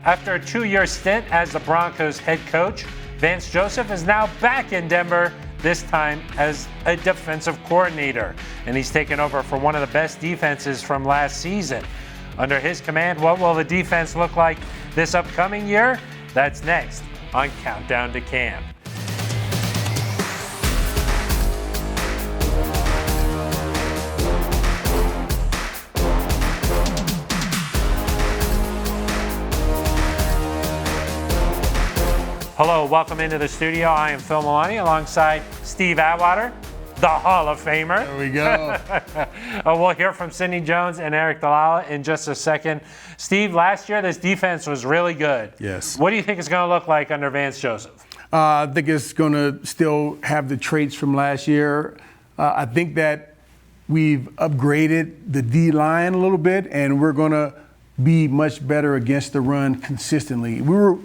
After a 2-year stint as the Broncos head coach, Vance Joseph is now back in Denver, this time as a defensive coordinator. And he's taken over for one of the best defenses from last season. Under his command, what will the defense look like this upcoming year? That's next on Countdown to Camp. Hello, welcome into the studio. I am Phil Maloney alongside Steve Atwater, the Hall of Famer. There we go. We'll hear from Sidney Jones and Eric Dalala in just a second. Steve, last year this defense was really good. Yes. What do you think it's going to look like under Vance Joseph? I think it's going to still have the traits from last year. I think that we've upgraded the D-line a little bit, and we're going to be much better against the run consistently. We were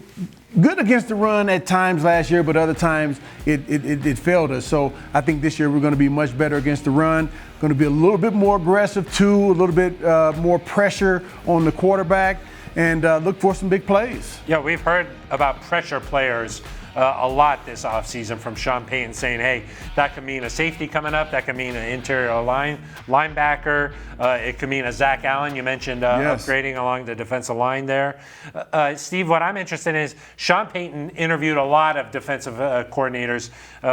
good against the run at times last year, but other times it failed us. So I think this year we're going to be much better against the run, going to be a little bit more aggressive too, a little bit more pressure on the quarterback, and look for some big plays. Yeah, we've heard about pressure players a lot this offseason from Sean Payton saying, hey, that could mean a safety coming up, that could mean an interior linebacker, it could mean a Zach Allen. You mentioned Yes. upgrading along the defensive line there. Steve, what I'm interested in is Sean Payton interviewed a lot of defensive coordinators.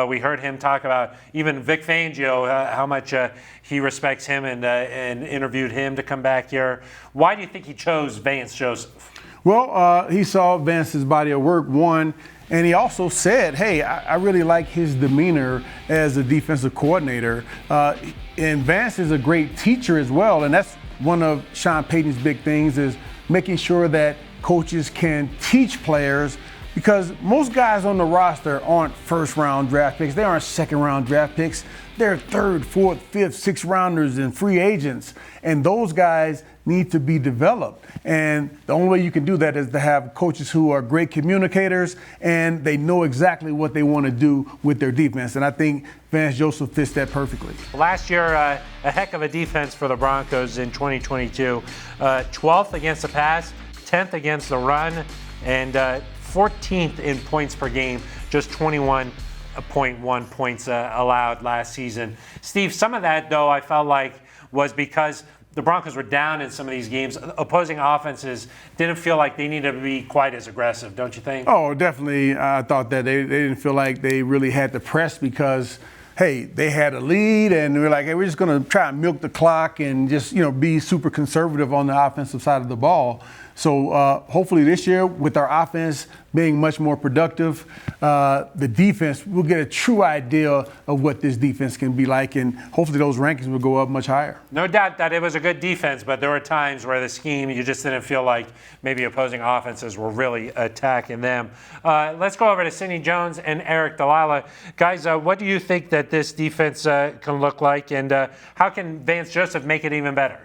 We heard him talk about even Vic Fangio, how much he respects him and interviewed him to come back here. Why do you think he chose Vance Joseph? Well, he saw Vance's body of work, one, and he also said, hey, I really like his demeanor as a defensive coordinator. And Vance is a great teacher as well, and that's one of Sean Payton's big things is making sure that coaches can teach players, because most guys on the roster aren't first-round draft picks. They aren't second-round draft picks. They're third, fourth, fifth, sixth rounders and free agents, and those guys need to be developed. And the only way you can do that is to have coaches who are great communicators and they know exactly what they want to do with their defense. And I think Vance Joseph fits that perfectly. Last year, a heck of a defense for the Broncos in 2022. 12th against the pass, 10th against the run, and 14th in points per game, just 21.1 points allowed last season. Steve, some of that, though, I felt like was because the Broncos were down in some of these games. Opposing offenses didn't feel like they needed to be quite as aggressive, don't you think? Oh, definitely. I thought that they didn't feel like they really had to press because, hey, they had a lead and we were like, hey, we're just going to try and milk the clock and just, be super conservative on the offensive side of the ball. So hopefully this year, with our offense being much more productive, the defense, we'll get a true idea of what this defense can be like, and hopefully those rankings will go up much higher. No doubt that it was a good defense, but there were times where the scheme, you just didn't feel like maybe opposing offenses were really attacking them. Let's go over to Sidney Jones and Eric Dalala. Guys, what do you think that this defense can look like, and how can Vance Joseph make it even better?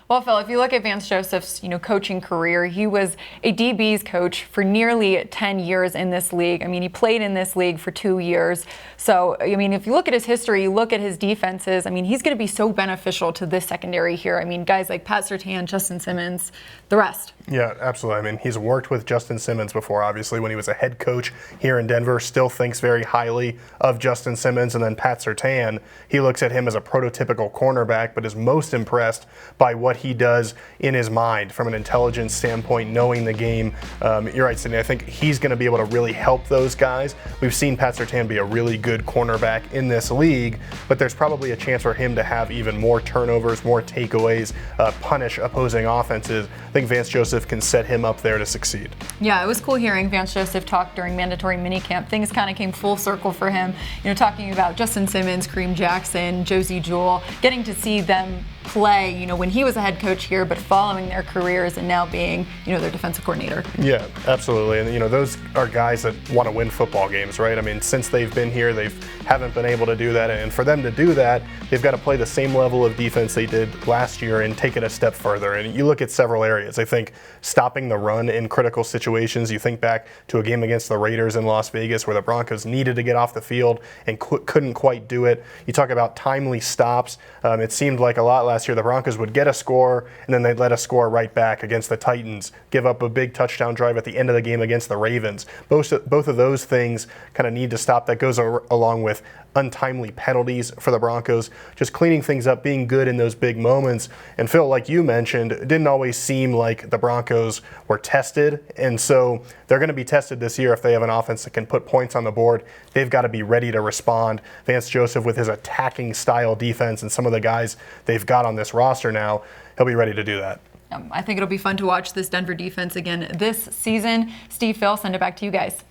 Well, Phil, if you look at Vance Joseph's, coaching career, he was a DB's coach for nearly 10 years in this league. I mean, he played in this league for 2 years. So, I mean, if you look at his history, you look at his defenses, I mean, he's going to be so beneficial to this secondary here. I mean, guys like Pat Surtain, Justin Simmons, the rest. Yeah, absolutely. I mean, he's worked with Justin Simmons before, obviously, when he was a head coach here in Denver, still thinks very highly of Justin Simmons. And then Pat Surtain, he looks at him as a prototypical cornerback, but is most impressed by what he does in his mind from an intelligence standpoint, knowing the game. You're right, Sidney. I think he's going to be able to really help those guys. We've seen Pat Surtain be a really good cornerback in this league, but there's probably a chance for him to have even more turnovers, more takeaways, punish opposing offenses. I think Vance Joseph can set him up there to succeed. Yeah, it was cool hearing Vance Joseph talk during mandatory minicamp. Things kind of came full circle for him. Talking about Justin Simmons, Kareem Jackson, Josie Jewell, getting to see them play, when he was a head coach here, but following their careers and now being, their defensive coordinator. Yeah, absolutely. And, those are guys that want to win football games, right? I mean, since they've been here, they haven't been able to do that. And for them to do that, they've got to play the same level of defense they did last year and take it a step further. And you look at several areas. I think stopping the run in critical situations. You think back to a game against the Raiders in Las Vegas where the Broncos needed to get off the field and couldn't quite do it. You talk about timely stops. It seemed like a lot last last year. The Broncos would get a score, and then they'd let us score right back against the Titans, give up a big touchdown drive at the end of the game against the Ravens. Both of those things kind of need to stop. That goes along with untimely penalties for the Broncos, just cleaning things up, being good in those big moments. And Phil, like you mentioned, it didn't always seem like the Broncos were tested, and so they're going to be tested this year if they have an offense that can put points on the board. They've got to be ready to respond. Vance Joseph, with his attacking style defense and some of the guys they've got on this roster now, he'll be ready to do that. I think it'll be fun to watch this Denver defense again this season. Steve, Phil, send it back to you guys.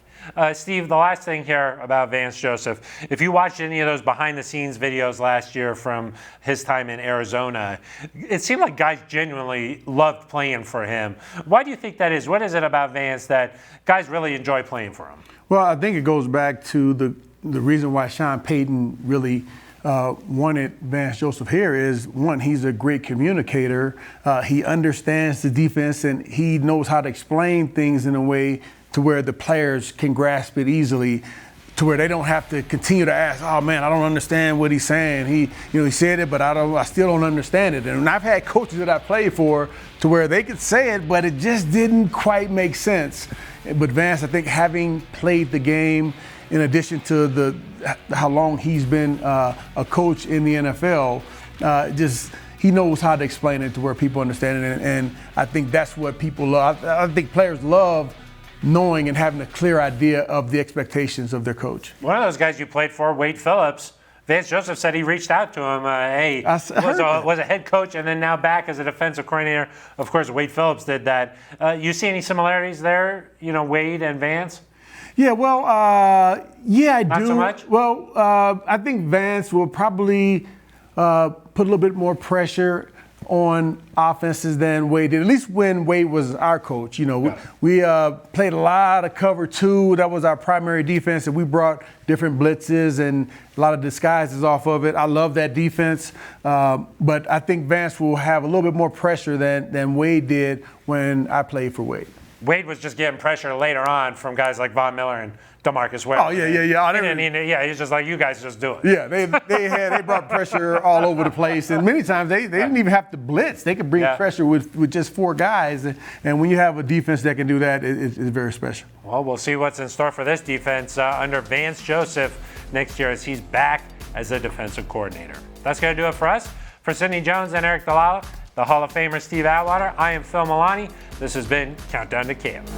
Steve, the last thing here about Vance Joseph, if you watched any of those behind-the-scenes videos last year from his time in Arizona, it seemed like guys genuinely loved playing for him. Why do you think that is? What is it about Vance that guys really enjoy playing for him? Well, I think it goes back to the reason why Sean Payton really wanted Vance Joseph here is, one, he's a great communicator. He understands the defense, and he knows how to explain things in a way to where the players can grasp it easily, to where they don't have to continue to ask, oh man, I don't understand what he's saying. He said it, but I still don't understand it. And I've had coaches that I played for to where they could say it, but it just didn't quite make sense. But Vance, I think, having played the game, in addition to how long he's been a coach in the NFL, he knows how to explain it to where people understand it. And I think that's what people love. I think players love knowing and having a clear idea of the expectations of their coach. One of those guys you played for, Wade Phillips, Vance Joseph said he reached out to him. Was a head coach and then now back as a defensive coordinator. Of course, Wade Phillips did that. You see any similarities there, Wade and Vance? Yeah, well, I do. Not so much? Well, I think Vance will probably put a little bit more pressure on offenses than Wade did, at least when Wade was our coach. We played a lot of cover two. That was our primary defense, and we brought different blitzes and a lot of disguises off of it. I love that defense, but I think Vance will have a little bit more pressure than Wade did when I played for Wade. Wade was just getting pressure later on from guys like Von Miller and DeMarcus Ware. Oh, yeah. He's just like, you guys just do it. Yeah, they brought pressure all over the place, and many times they didn't even have to blitz. They could bring pressure with just four guys, and when you have a defense that can do that, it's very special. Well, we'll see what's in store for this defense under Vance Joseph next year as he's back as a defensive coordinator. That's going to do it for us. For Sidney Jones and Eric Dalala, the Hall of Famer Steve Atwater, I am Phil Milani. This has been Countdown to Camp.